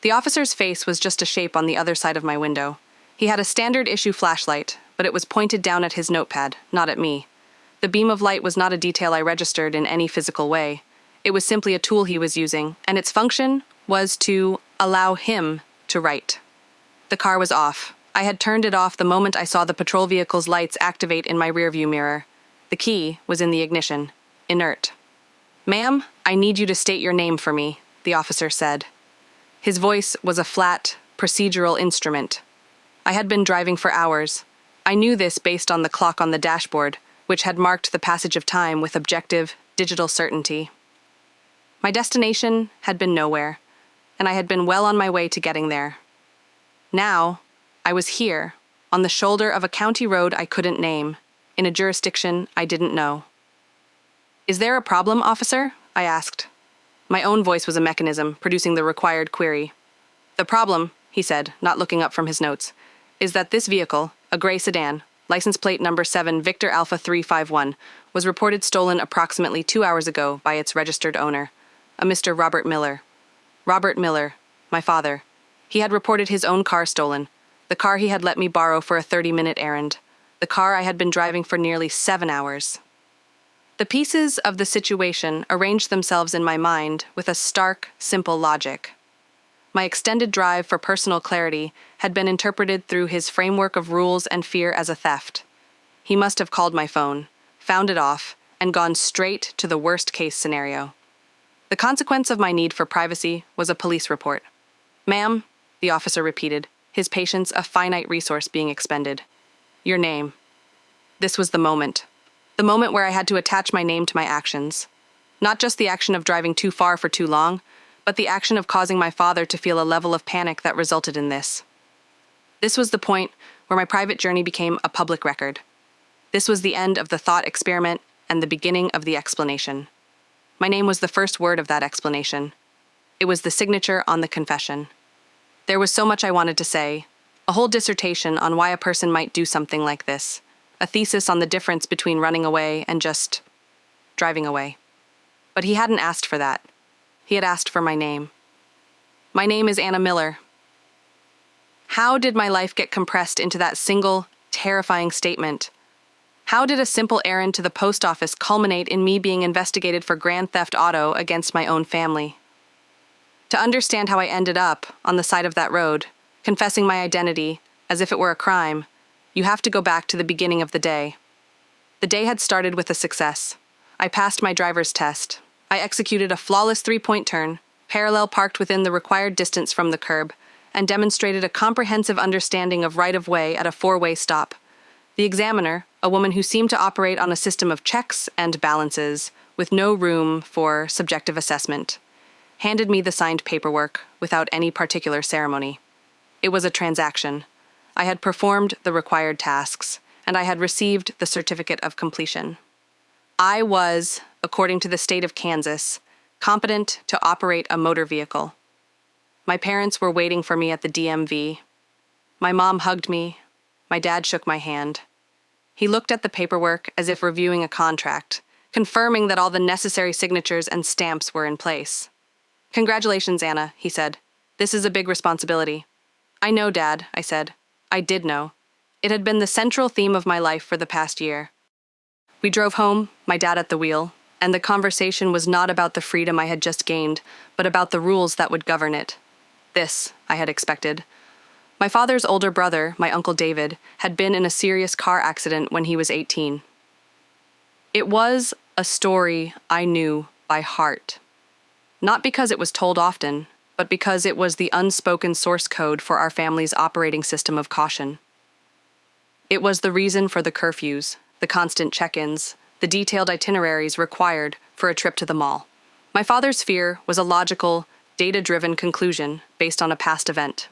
The officer's face was just a shape on the other side of my window. He had a standard-issue flashlight, but it was pointed down at his notepad, not at me. The beam of light was not a detail I registered in any physical way. It was simply a tool he was using, and its function was to allow him to write. The car was off. I had turned it off the moment I saw the patrol vehicle's lights activate in my rearview mirror. The key was in the ignition, inert. "Ma'am, I need you to state your name for me," the officer said. His voice was a flat, procedural instrument. I had been driving for hours. I knew this based on the clock on the dashboard, which had marked the passage of time with objective, digital certainty. My destination had been nowhere, and I had been well on my way to getting there. Now, I was here, on the shoulder of a county road I couldn't name, in a jurisdiction I didn't know. "Is there a problem, officer?" I asked. My own voice was a mechanism, producing the required query. "The problem," he said, not looking up from his notes, "is that this vehicle, a gray sedan, license plate number 7 Victor Alpha 351, was reported stolen approximately 2 hours ago by its registered owner, a Mr. Robert Miller. Robert Miller, my father. He had reported his own car stolen, the car he had let me borrow for a 30-minute errand, the car I had been driving for nearly 7 hours. The pieces of the situation arranged themselves in my mind with a stark, simple logic. My extended drive for personal clarity had been interpreted through his framework of rules and fear as a theft. He must have called my phone, found it off, and gone straight to the worst-case scenario. The consequence of my need for privacy was a police report. "Ma'am," the officer repeated, his patience a finite resource being expended. "Your name." This was the moment. The moment where I had to attach my name to my actions. Not just the action of driving too far for too long, but the action of causing my father to feel a level of panic that resulted in this. This was the point where my private journey became a public record. This was the end of the thought experiment and the beginning of the explanation. My name was the first word of that explanation. It was the signature on the confession. There was so much I wanted to say, a whole dissertation on why a person might do something like this, a thesis on the difference between running away and just driving away. But he hadn't asked for that. He had asked for my name. My name is Anna Miller. How did my life get compressed into that single, terrifying statement? How did a simple errand to the post office culminate in me being investigated for grand theft auto against my own family? To understand how I ended up on the side of that road, confessing my identity as if it were a crime, you have to go back to the beginning of the day. The day had started with a success. I passed my driver's test. I executed a flawless 3-point turn, parallel parked within the required distance from the curb, and demonstrated a comprehensive understanding of right-of-way at a 4-way stop. The examiner, a woman who seemed to operate on a system of checks and balances, with no room for subjective assessment, handed me the signed paperwork without any particular ceremony. It was a transaction. I had performed the required tasks, and I had received the certificate of completion. I was, according to the state of Kansas, competent to operate a motor vehicle. My parents were waiting for me at the DMV. My mom hugged me. My dad shook my hand. He looked at the paperwork as if reviewing a contract, confirming that all the necessary signatures and stamps were in place. "Congratulations, Anna," he said. "This is a big responsibility." "I know, Dad," I said. I did know. It had been the central theme of my life for the past year. We drove home, my dad at the wheel, and the conversation was not about the freedom I had just gained, but about the rules that would govern it. This, I had expected. My father's older brother, my Uncle David, had been in a serious car accident when he was 18. It was a story I knew by heart. Not because it was told often, but because it was the unspoken source code for our family's operating system of caution. It was the reason for the curfews, the constant check-ins, the detailed itineraries required for a trip to the mall. My father's fear was a logical, data-driven conclusion based on a past event.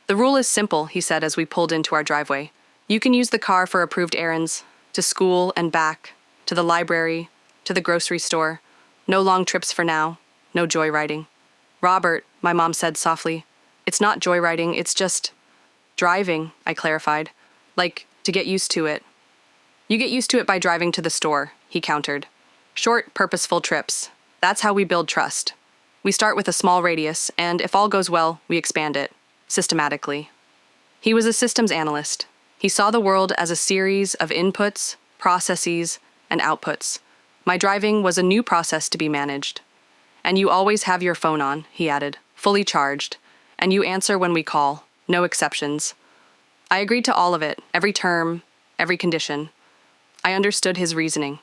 "The rule is simple," he said as we pulled into our driveway. "You can use the car for approved errands, to school and back, to the library, to the grocery store. No long trips for now, no joyriding." "Robert," my mom said softly, "it's not joyriding, it's just driving," I clarified. "Like, to get used to it." "You get used to it by driving to the store," he countered. "Short, purposeful trips. That's how we build trust." We start with a small radius, and if all goes well, we expand it, systematically. He was a systems analyst. He saw the world as a series of inputs, processes, and outputs. My driving was a new process to be managed. And you always have your phone on, he added, fully charged, and you answer when we call, no exceptions. I agreed to all of it, every term, every condition. I understood his reasoning.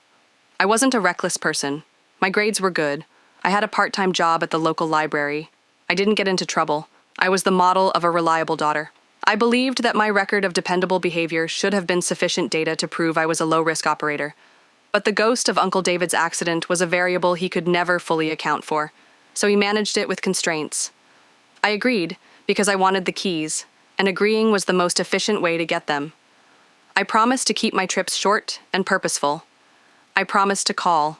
I wasn't a reckless person. My grades were good. I had a part-time job at the local library. I didn't get into trouble. I was the model of a reliable daughter. I believed that my record of dependable behavior should have been sufficient data to prove I was a low-risk operator. But the ghost of Uncle David's accident was a variable he could never fully account for, so he managed it with constraints. I agreed because I wanted the keys, and agreeing was the most efficient way to get them. I promised to keep my trips short and purposeful. I promised to call.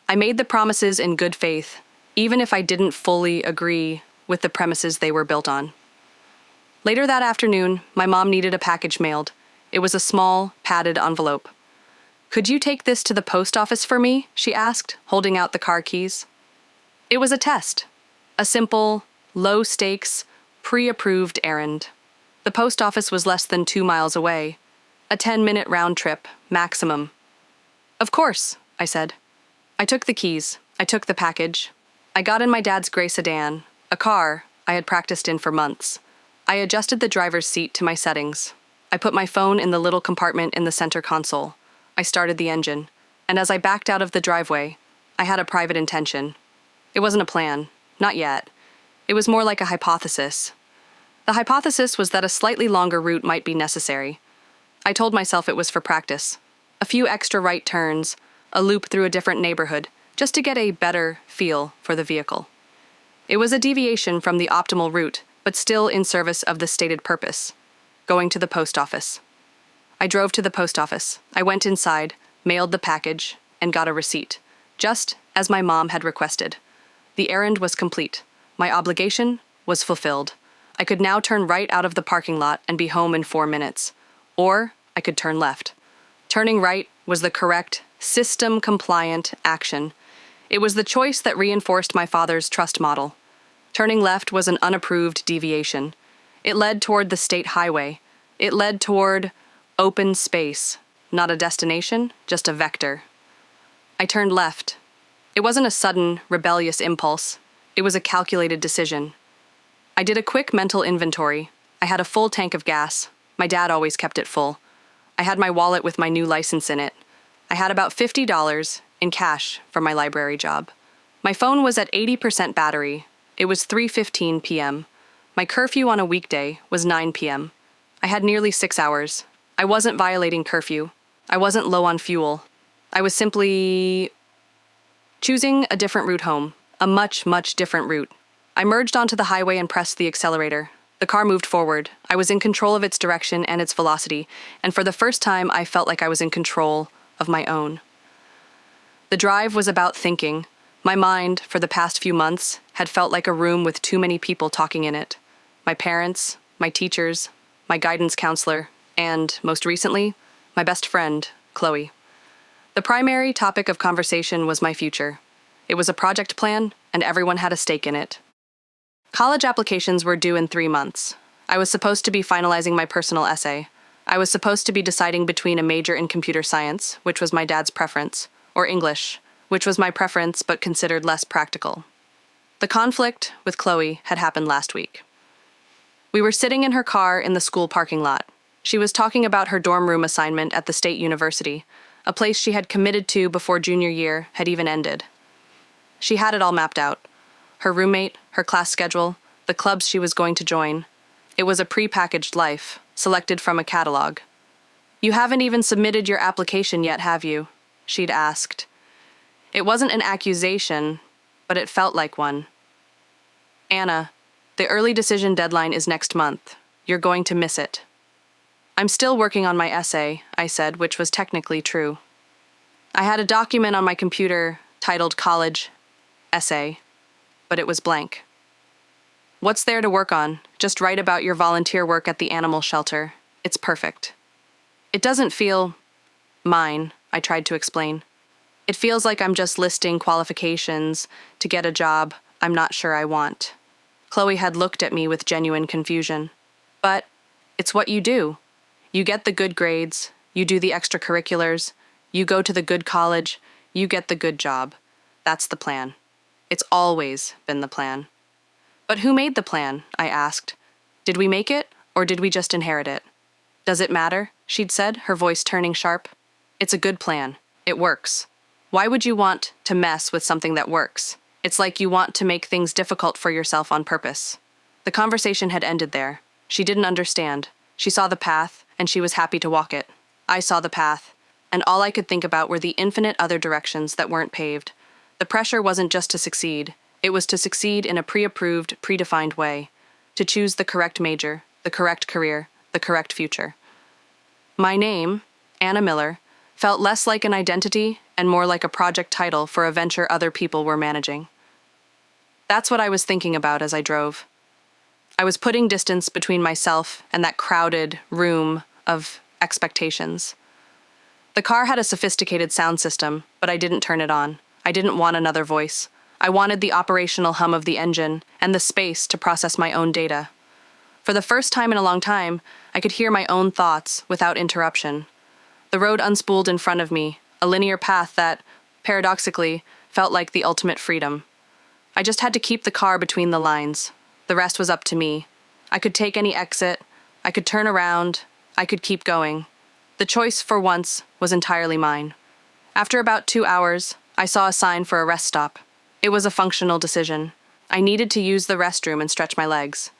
I made the promises in good faith, even if I didn't fully agree with the premises they were built on. Later that afternoon, my mom needed a package mailed. It was a small, padded envelope. "Could you take this to the post office for me?" she asked, holding out the car keys. It was a test. A simple, low-stakes, pre-approved errand. The post office was less than 2 miles away. A 10-minute round trip, maximum. "Of course," I said. I took the keys. I took the package. I got in my dad's gray sedan, a car I had practiced in for months. I adjusted the driver's seat to my settings. I put my phone in the little compartment in the center console. I started the engine, and as I backed out of the driveway, I had a private intention. It wasn't a plan, not yet. It was more like a hypothesis. The hypothesis was that a slightly longer route might be necessary. I told myself it was for practice. A few extra right turns, a loop through a different neighborhood, just to get a better feel for the vehicle. It was a deviation from the optimal route, but still in service of the stated purpose, going to the post office. I drove to the post office. I went inside, mailed the package, and got a receipt, just as my mom had requested. The errand was complete. My obligation was fulfilled. I could now turn right out of the parking lot and be home in 4 minutes. Or I could turn left. Turning right was the correct, system-compliant action. It was the choice that reinforced my father's trust model. Turning left was an unapproved deviation. It led toward the state highway. It led toward open space. Not a destination, just a vector. I turned left. It wasn't a sudden, rebellious impulse. It was a calculated decision. I did a quick mental inventory. I had a full tank of gas. My dad always kept it full. I had my wallet with my new license in it. I had about $50 in cash from my library job. My phone was at 80% battery. It was 3:15 p.m. My curfew on a weekday was 9 p.m. I had nearly 6 hours. I wasn't violating curfew. I wasn't low on fuel. I was simply choosing a different route home, a much, much different route. I merged onto the highway and pressed the accelerator. The car moved forward. I was in control of its direction and its velocity, and for the first time I felt like I was in control of my own. The drive was about thinking. My mind, for the past few months, had felt like a room with too many people talking in it. My parents, my teachers, my guidance counselor, and, most recently, my best friend, Chloe. The primary topic of conversation was my future. It was a project plan, and everyone had a stake in it. College applications were due in 3 months. I was supposed to be finalizing my personal essay. I was supposed to be deciding between a major in computer science, which was my dad's preference, or English, which was my preference but considered less practical. The conflict with Chloe had happened last week. We were sitting in her car in the school parking lot. She was talking about her dorm room assignment at the state university, a place she had committed to before junior year had even ended. She had it all mapped out. Her roommate, her class schedule, the clubs she was going to join. It was a pre-packaged life, selected from a catalog. "You haven't even submitted your application yet, have you?" she'd asked. It wasn't an accusation, but it felt like one. "Anna, the early decision deadline is next month. You're going to miss it." "I'm still working on my essay," I said, which was technically true. I had a document on my computer titled College Essay, but it was blank. "What's there to work on? Just write about your volunteer work at the animal shelter. It's perfect." "It doesn't feel mine," I tried to explain. "It feels like I'm just listing qualifications to get a job I'm not sure I want. Chloe had looked at me with genuine confusion. But it's what you do. You get the good grades, you do the extracurriculars, you go to the good college, you get the good job. That's the plan. It's always been the plan. But who made the plan? I asked. Did we make it, or did we just inherit it? Does it matter? She'd said, her voice turning sharp. It's a good plan. It works. Why would you want to mess with something that works? It's like you want to make things difficult for yourself on purpose. The conversation had ended there. She didn't understand. She saw the path, and she was happy to walk it. I saw the path, and all I could think about were the infinite other directions that weren't paved. The pressure wasn't just to succeed. It was to succeed in a pre-approved, predefined way. To choose the correct major, the correct career, the correct future. My name, Anna Miller, felt less like an identity and more like a project title for a venture other people were managing. That's what I was thinking about as I drove. I was putting distance between myself and that crowded room of expectations. The car had a sophisticated sound system, but I didn't turn it on. I didn't want another voice. I wanted the operational hum of the engine and the space to process my own data. For the first time in a long time, I could hear my own thoughts without interruption. The road unspooled in front of me, a linear path that, paradoxically, felt like the ultimate freedom. I just had to keep the car between the lines. The rest was up to me. I could take any exit, I could turn around, I could keep going. The choice, for once, was entirely mine. After about 2 hours, I saw a sign for a rest stop. It was a functional decision. I needed to use the restroom and stretch my legs.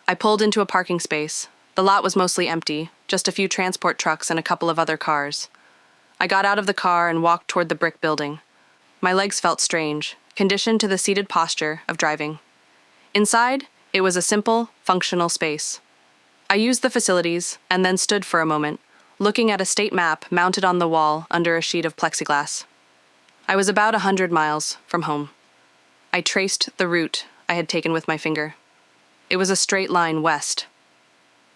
I pulled into a parking space. The lot was mostly empty, just a few transport trucks and a couple of other cars. I got out of the car and walked toward the brick building. My legs felt strange, conditioned to the seated posture of driving. Inside, it was a simple, functional space. I used the facilities and then stood for a moment, looking at a state map mounted on the wall under a sheet of plexiglass. I was about 100 miles from home. I traced the route I had taken with my finger. It was a straight line west.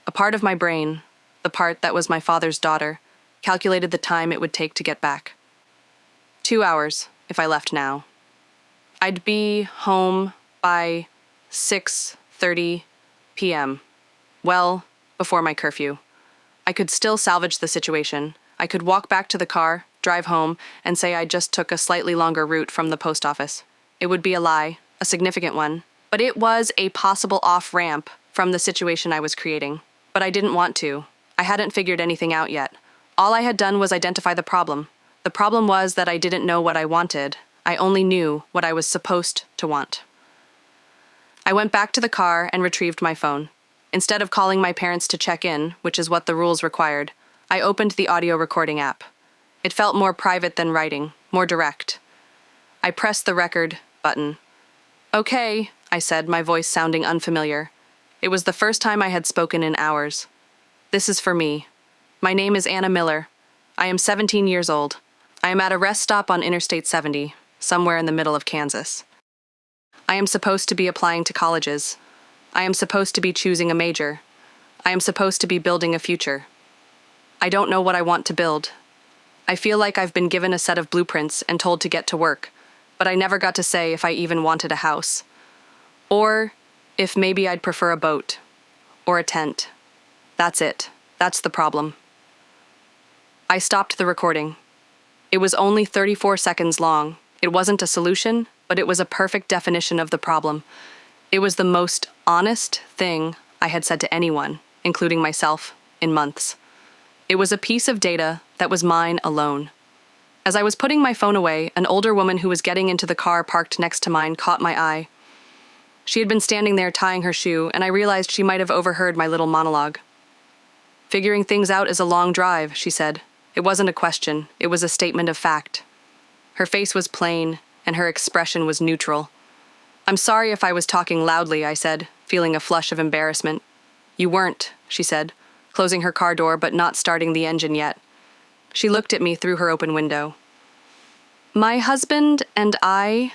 A part of my brain, the part that was my father's daughter, calculated the time it would take to get back. 2 hours, if I left now. I'd be home by 6:30 p.m. Well, before my curfew. I could still salvage the situation. I could walk back to the car, drive home, and say I just took a slightly longer route from the post office. It would be a lie, a significant one, but it was a possible off-ramp from the situation I was creating. But I didn't want to. I hadn't figured anything out yet. All I had done was identify the problem. The problem was that I didn't know what I wanted. I only knew what I was supposed to want. I went back to the car and retrieved my phone. Instead of calling my parents to check in, which is what the rules required, I opened the audio recording app. It felt more private than writing, more direct. I pressed the record button. "Okay," I said, my voice sounding unfamiliar. It was the first time I had spoken in hours. "This is for me. My name is Anna Miller. I am 17 years old. I am at a rest stop on Interstate 70, somewhere in the middle of Kansas. I am supposed to be applying to colleges. I am supposed to be choosing a major. I am supposed to be building a future. I don't know what I want to build. I feel like I've been given a set of blueprints and told to get to work, but I never got to say if I even wanted a house. Or if maybe I'd prefer a boat. Or a tent. That's it. That's the problem." I stopped the recording. It was only 34 seconds long. It wasn't a solution, but it was a perfect definition of the problem. It was the most honest thing I had said to anyone, including myself, in months. It was a piece of data that was mine alone. As I was putting my phone away, an older woman who was getting into the car parked next to mine caught my eye. She had been standing there tying her shoe, and I realized she might have overheard my little monologue. "Figuring things out is a long drive," she said. It wasn't a question, it was a statement of fact. Her face was plain, and her expression was neutral. "I'm sorry if I was talking loudly," I said, feeling a flush of embarrassment. "You weren't," she said, closing her car door but not starting the engine yet. She looked at me through her open window. "My husband and I,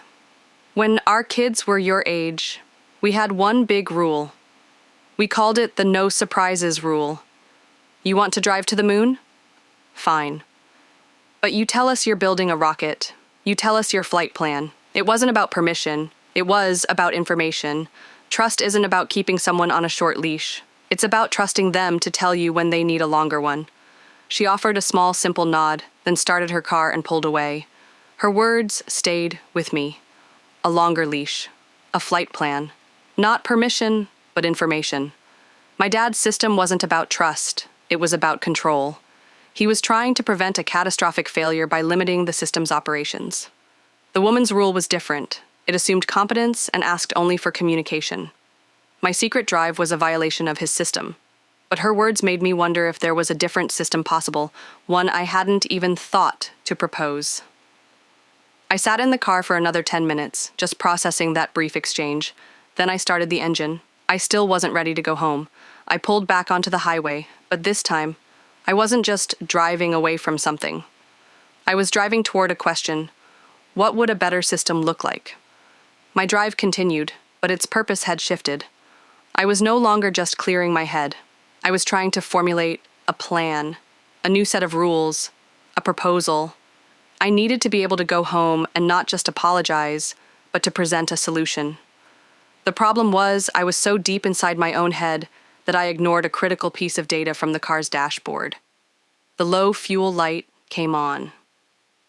when our kids were your age, we had one big rule. We called it the no surprises rule. You want to drive to the moon? Fine. But you tell us you're building a rocket. You tell us your flight plan. It wasn't about permission. It was about information. Trust isn't about keeping someone on a short leash. It's about trusting them to tell you when they need a longer one. She offered a small, simple nod, then started her car and pulled away. Her words stayed with me. A longer leash. A flight plan. Not permission, but information. My dad's system wasn't about trust. It was about control. He was trying to prevent a catastrophic failure by limiting the system's operations. The woman's rule was different. It assumed competence and asked only for communication. My secret drive was a violation of his system. But her words made me wonder if there was a different system possible, one I hadn't even thought to propose. I sat in the car for another 10 minutes, just processing that brief exchange. Then I started the engine. I still wasn't ready to go home. I pulled back onto the highway, but this time, I wasn't just driving away from something. I was driving toward a question. What would a better system look like? My drive continued, but its purpose had shifted. I was no longer just clearing my head. I was trying to formulate a plan, a new set of rules, a proposal. I needed to be able to go home and not just apologize, but to present a solution. The problem was I was so deep inside my own head that I ignored a critical piece of data from the car's dashboard. The low fuel light came on.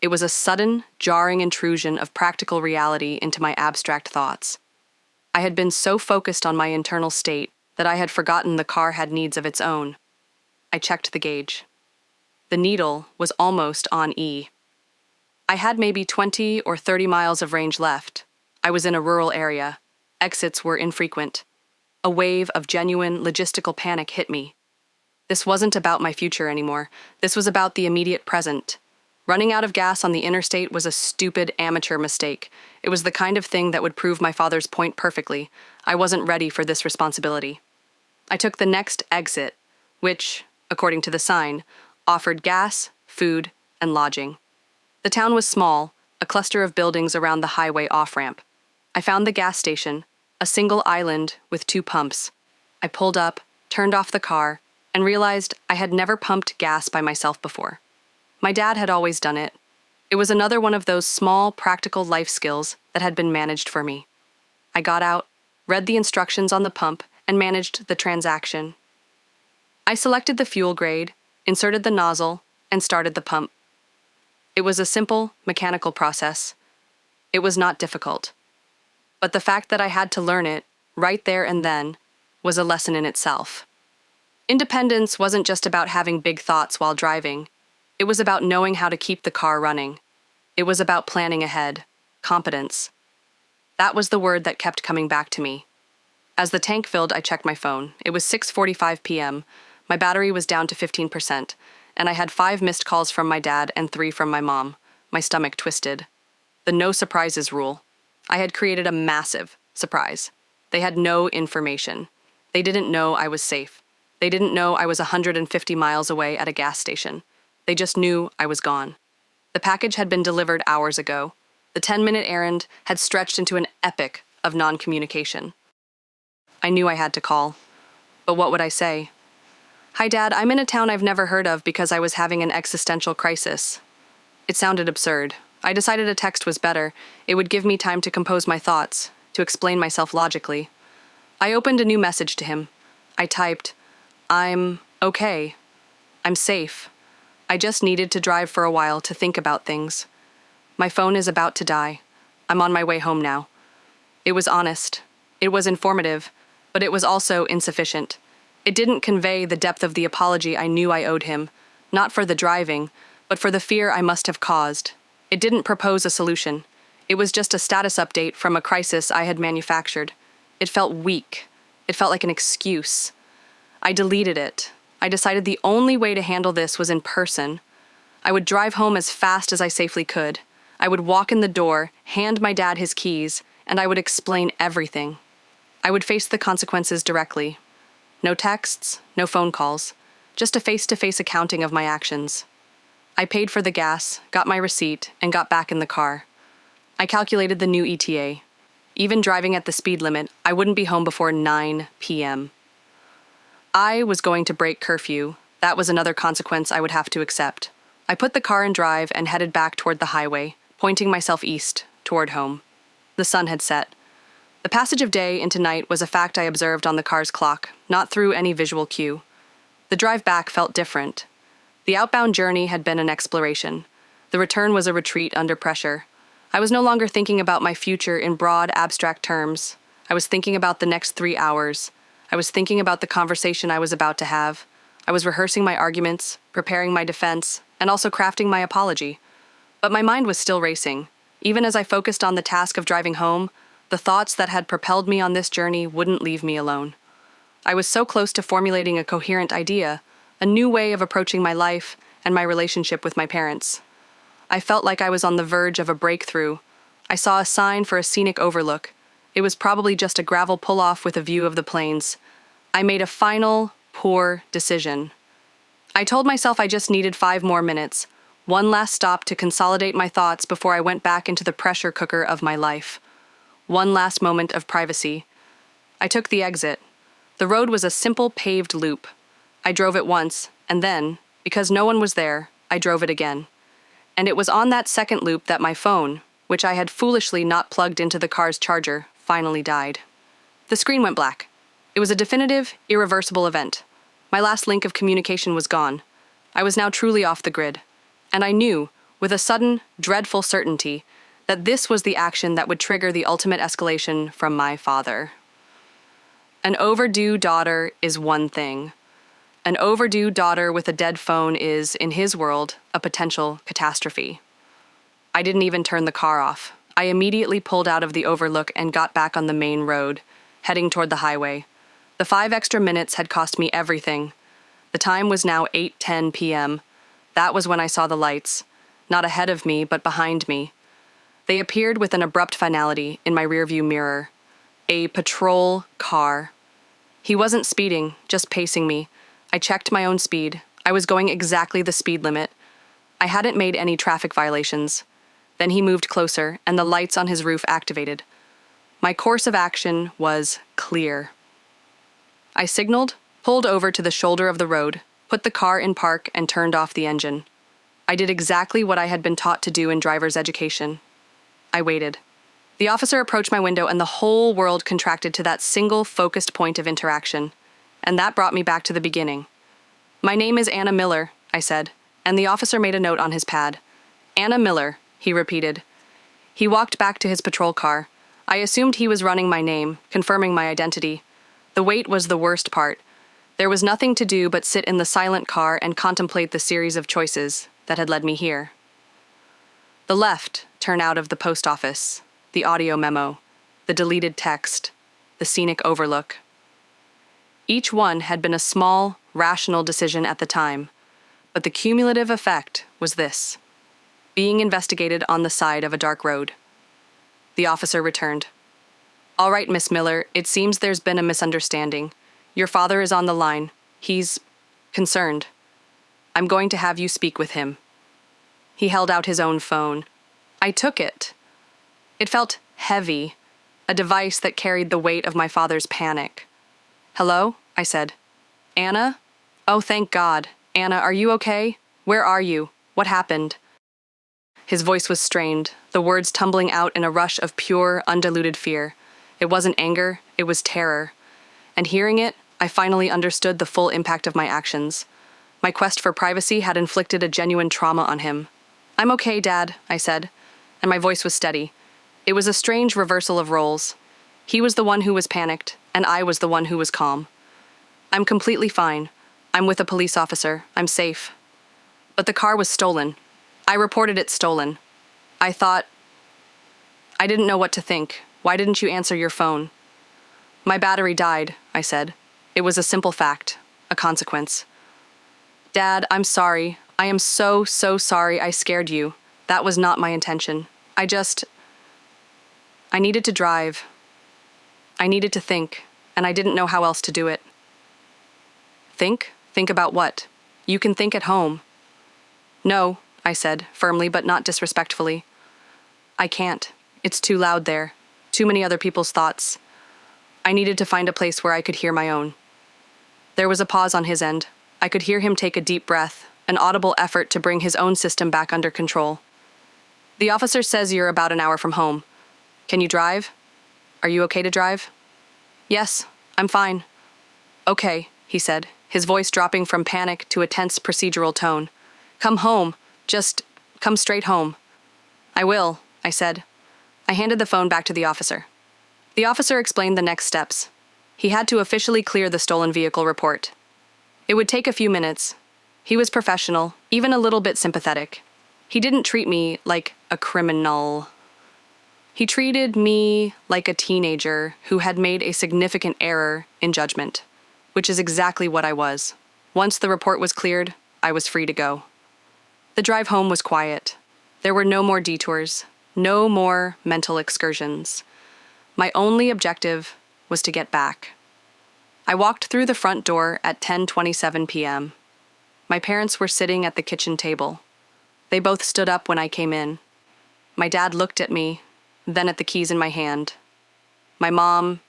It was a sudden, jarring intrusion of practical reality into my abstract thoughts. I had been so focused on my internal state that I had forgotten the car had needs of its own. I checked the gauge. The needle was almost on E. I had maybe 20 or 30 miles of range left. I was in a rural area. Exits were infrequent. A wave of genuine logistical panic hit me. This wasn't about my future anymore. This was about the immediate present. Running out of gas on the interstate was a stupid amateur mistake. It was the kind of thing that would prove my father's point perfectly. I wasn't ready for this responsibility. I took the next exit, which, according to the sign, offered gas, food, and lodging. The town was small, a cluster of buildings around the highway off-ramp. I found the gas station, a single island with 2 pumps. I pulled up, turned off the car, and realized I had never pumped gas by myself before. My dad had always done it. It was another one of those small, practical life skills that had been managed for me. I got out, read the instructions on the pump, and managed the transaction. I selected the fuel grade, inserted the nozzle, and started the pump. It was a simple, mechanical process. It was not difficult. But the fact that I had to learn it, right there and then, was a lesson in itself. Independence wasn't just about having big thoughts while driving. It was about knowing how to keep the car running. It was about planning ahead, competence. That was the word that kept coming back to me. As the tank filled, I checked my phone. It was 6:45 p.m. My battery was down to 15%, and I had 5 missed calls from my dad and 3 from my mom. My stomach twisted. The no surprises rule. I had created a massive surprise. They had no information. They didn't know I was safe. They didn't know I was 150 miles away at a gas station. They just knew I was gone. The package had been delivered hours ago. The 10-minute errand had stretched into an epic of non-communication. I knew I had to call. But what would I say? "Hi, Dad, I'm in a town I've never heard of because I was having an existential crisis." It sounded absurd. I decided a text was better. It would give me time to compose my thoughts, to explain myself logically. I opened a new message to him. I typed, "I'm okay. I'm safe. I just needed to drive for a while to think about things. My phone is about to die. I'm on my way home now." It was honest. It was informative, but it was also insufficient. It didn't convey the depth of the apology I knew I owed him, not for the driving, but for the fear I must have caused. It didn't propose a solution. It was just a status update from a crisis I had manufactured. It felt weak. It felt like an excuse. I deleted it. I decided the only way to handle this was in person. I would drive home as fast as I safely could. I would walk in the door, hand my dad his keys, and I would explain everything. I would face the consequences directly. No texts, no phone calls, just a face-to-face accounting of my actions. I paid for the gas, got my receipt, and got back in the car. I calculated the new ETA. Even driving at the speed limit, I wouldn't be home before 9 p.m. I was going to break curfew. That was another consequence I would have to accept. I put the car in drive and headed back toward the highway, pointing myself east, toward home. The sun had set. The passage of day into night was a fact I observed on the car's clock, not through any visual cue. The drive back felt different. The outbound journey had been an exploration. The return was a retreat under pressure. I was no longer thinking about my future in broad, abstract terms. I was thinking about the next 3 hours. I was thinking about the conversation I was about to have. I was rehearsing my arguments, preparing my defense, and also crafting my apology. But my mind was still racing. Even as I focused on the task of driving home, the thoughts that had propelled me on this journey wouldn't leave me alone. I was so close to formulating a coherent idea, a new way of approaching my life and my relationship with my parents. I felt like I was on the verge of a breakthrough. I saw a sign for a scenic overlook. It was probably just a gravel pull-off with a view of the plains. I made a final, poor decision. I told myself I just needed 5 more minutes, one last stop to consolidate my thoughts before I went back into the pressure cooker of my life. One last moment of privacy. I took the exit. The road was a simple paved loop. I drove it once, and then, because no one was there, I drove it again. And it was on that second loop that my phone, which I had foolishly not plugged into the car's charger, finally died. The screen went black. It was a definitive, irreversible event. My last link of communication was gone. I was now truly off the grid. And I knew, with a sudden, dreadful certainty, that this was the action that would trigger the ultimate escalation from my father. An overdue daughter is one thing. An overdue daughter with a dead phone is, in his world, a potential catastrophe. I didn't even turn the car off. I immediately pulled out of the overlook and got back on the main road, heading toward the highway. The 5 extra minutes had cost me everything. The time was now 8:10 p.m. That was when I saw the lights, not ahead of me, but behind me. They appeared with an abrupt finality in my rearview mirror. A patrol car. He wasn't speeding, just pacing me. I checked my own speed. I was going exactly the speed limit. I hadn't made any traffic violations. Then he moved closer, and the lights on his roof activated. My course of action was clear. I signaled, pulled over to the shoulder of the road, put the car in park, and turned off the engine. I did exactly what I had been taught to do in driver's education. I waited. The officer approached my window, and the whole world contracted to that single focused point of interaction. And that brought me back to the beginning. "My name is Anna Miller," I said, and the officer made a note on his pad. "Anna Miller," he repeated. He walked back to his patrol car. I assumed he was running my name, confirming my identity. The wait was the worst part. There was nothing to do but sit in the silent car and contemplate the series of choices that had led me here. The left turn out of the post office, the audio memo, the deleted text, the scenic overlook. Each one had been a small, rational decision at the time, but the cumulative effect was this: being investigated on the side of a dark road. The officer returned. "All right, Miss Miller, it seems there's been a misunderstanding. Your father is on the line. He's concerned. I'm going to have you speak with him." He held out his own phone. I took it. It felt heavy, a device that carried the weight of my father's panic. "Hello?" I said. "Anna? Oh, thank God. Anna, are you okay? Where are you? What happened?" His voice was strained, the words tumbling out in a rush of pure, undiluted fear. It wasn't anger, it was terror. And hearing it, I finally understood the full impact of my actions. My quest for privacy had inflicted a genuine trauma on him. "I'm okay, Dad," I said, and my voice was steady. It was a strange reversal of roles. He was the one who was panicked, and I was the one who was calm. "I'm completely fine. I'm with a police officer. I'm safe." But the car was stolen. I reported it stolen. I didn't know what to think. Why didn't you answer your phone? "My battery died," I said. It was a simple fact, a consequence. "Dad, I'm sorry. I am so sorry I scared you. That was not my intention. I needed to drive. I needed to think, and I didn't know how else to do it." "Think? Think about what? You can think at home." "No," I said, firmly but not disrespectfully. "I can't. It's too loud there. Too many other people's thoughts. I needed to find a place where I could hear my own." There was a pause on his end. I could hear him take a deep breath, an audible effort to bring his own system back under control. "The officer says you're about an hour from home. Can you drive?" "Are you okay to drive?" "Yes, I'm fine." "Okay," he said, his voice dropping from panic to a tense procedural tone. "Come home. Just come straight home." "I will," I said. I handed the phone back to the officer. The officer explained the next steps. He had to officially clear the stolen vehicle report. It would take a few minutes. He was professional, even a little bit sympathetic. He didn't treat me like a criminal. He treated me like a teenager who had made a significant error in judgment, which is exactly what I was. Once the report was cleared, I was free to go. The drive home was quiet. There were no more detours, no more mental excursions. My only objective was to get back. I walked through the front door at 10:27 p.m. My parents were sitting at the kitchen table. They both stood up when I came in. My dad looked at me, then at the keys in my hand. My mom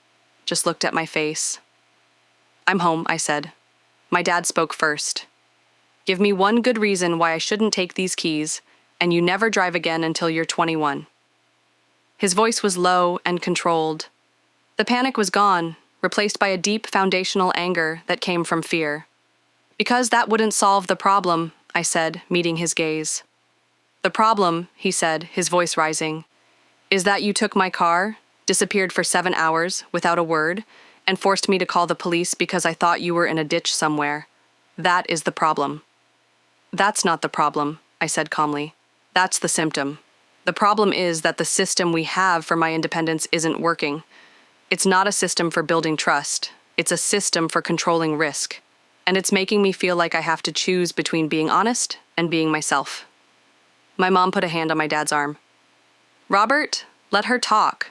just looked at my face. "I'm home," I said. My dad spoke first. "Give me one good reason why I shouldn't take these keys, and you never drive again until you're 21. His voice was low and controlled. The panic was gone, replaced by a deep foundational anger that came from fear. "Because that wouldn't solve the problem," I said, meeting his gaze. "The problem," he said, his voice rising, "is that you took my car, disappeared for 7 hours without a word, and forced me to call the police because I thought you were in a ditch somewhere. That is the problem." "That's not the problem," I said calmly. "That's the symptom. The problem is that the system we have for my independence isn't working. It's not a system for building trust. It's a system for controlling risk. And it's making me feel like I have to choose between being honest and being myself." My mom put a hand on my dad's arm. "Robert, let her talk."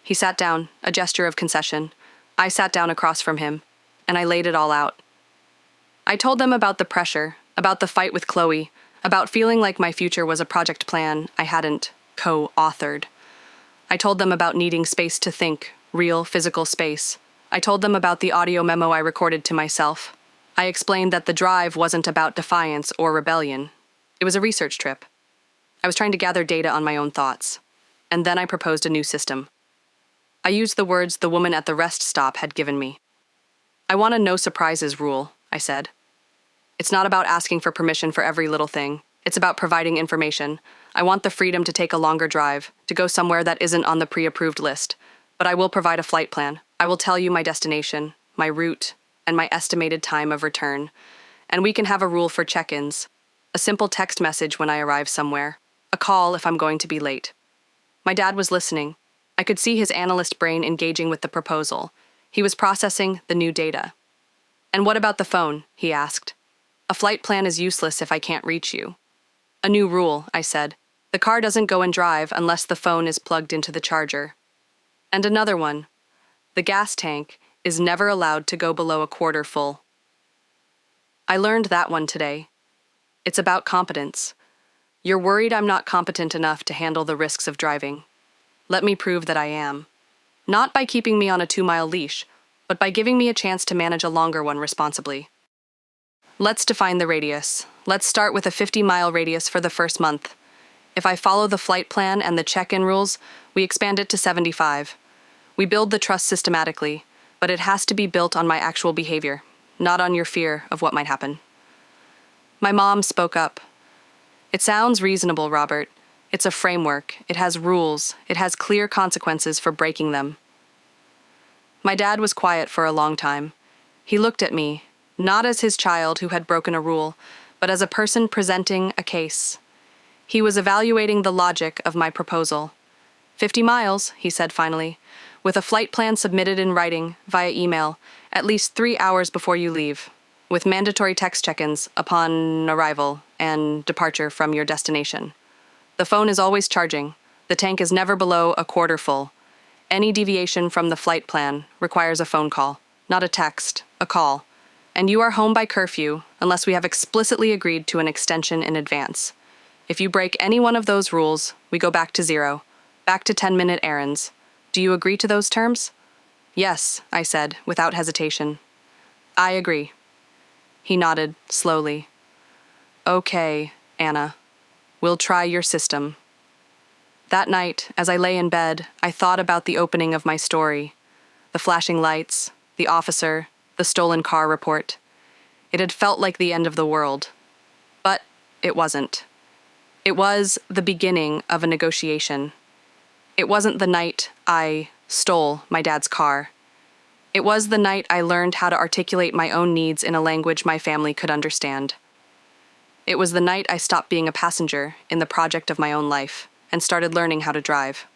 He sat down, a gesture of concession. I sat down across from him, and I laid it all out. I told them about the pressure, about the fight with Chloe, about feeling like my future was a project plan I hadn't co-authored. I told them about needing space to think, real physical space. I told them about the audio memo I recorded to myself. I explained that the drive wasn't about defiance or rebellion. It was a research trip. I was trying to gather data on my own thoughts. And then I proposed a new system. I used the words the woman at the rest stop had given me. "I want a no surprises rule," I said. "It's not about asking for permission for every little thing. It's about providing information. I want the freedom to take a longer drive, to go somewhere that isn't on the pre-approved list. But I will provide a flight plan. I will tell you my destination, my route, and my estimated time of return. And we can have a rule for check-ins. A simple text message when I arrive somewhere. A call if I'm going to be late." My dad was listening. I could see his analyst brain engaging with the proposal. He was processing the new data. "And what about the phone?" he asked. "A flight plan is useless if I can't reach you." "A new rule," I said. "The car doesn't go and drive unless the phone is plugged into the charger." "And another one. The gas tank is never allowed to go below a quarter full." I learned that one today. It's about competence. You're worried I'm not competent enough to handle the risks of driving. Let me prove that I am. Not by keeping me on a 2-mile leash, but by giving me a chance to manage a longer one responsibly. Let's define the radius. Let's start with a 50-mile radius for the first month. If I follow the flight plan and the check-in rules, we expand it to 75. We build the trust systematically, but it has to be built on my actual behavior, not on your fear of what might happen. My mom spoke up. "It sounds reasonable, Robert. It's a framework. It has rules. It has clear consequences for breaking them." My dad was quiet for a long time. He looked at me, not as his child who had broken a rule, but as a person presenting a case. He was evaluating the logic of my proposal. 50 miles, he said finally, with a flight plan submitted in writing, via email, at least 3 hours before you leave, with mandatory text check-ins upon arrival and departure from your destination. The phone is always charging. The tank is never below a quarter full. Any deviation from the flight plan requires a phone call, not a text, a call. And you are home by curfew unless we have explicitly agreed to an extension in advance. If you break any one of those rules, we go back to 0, back to 10-minute errands. Do you agree to those terms? "Yes," I said, without hesitation. "I agree." He nodded, slowly. "Okay, Anna. We'll try your system." That night, as I lay in bed, I thought about the opening of my story. The flashing lights, the officer, the stolen car report. It had felt like the end of the world. But it wasn't. It was the beginning of a negotiation. It wasn't the night I stole my dad's car. It was the night I learned how to articulate my own needs in a language my family could understand. It was the night I stopped being a passenger in the project of my own life and started learning how to drive.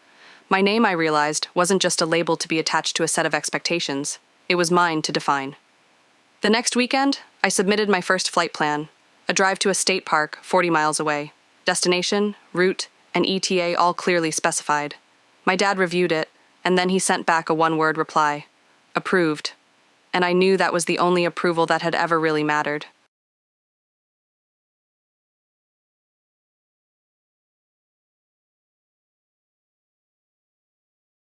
My name, I realized, wasn't just a label to be attached to a set of expectations. It was mine to define. The next weekend, I submitted my first flight plan, a drive to a state park 40 miles away. Destination, route, and ETA all clearly specified. My dad reviewed it, and then he sent back a one-word reply. Approved. And I knew that was the only approval that had ever really mattered.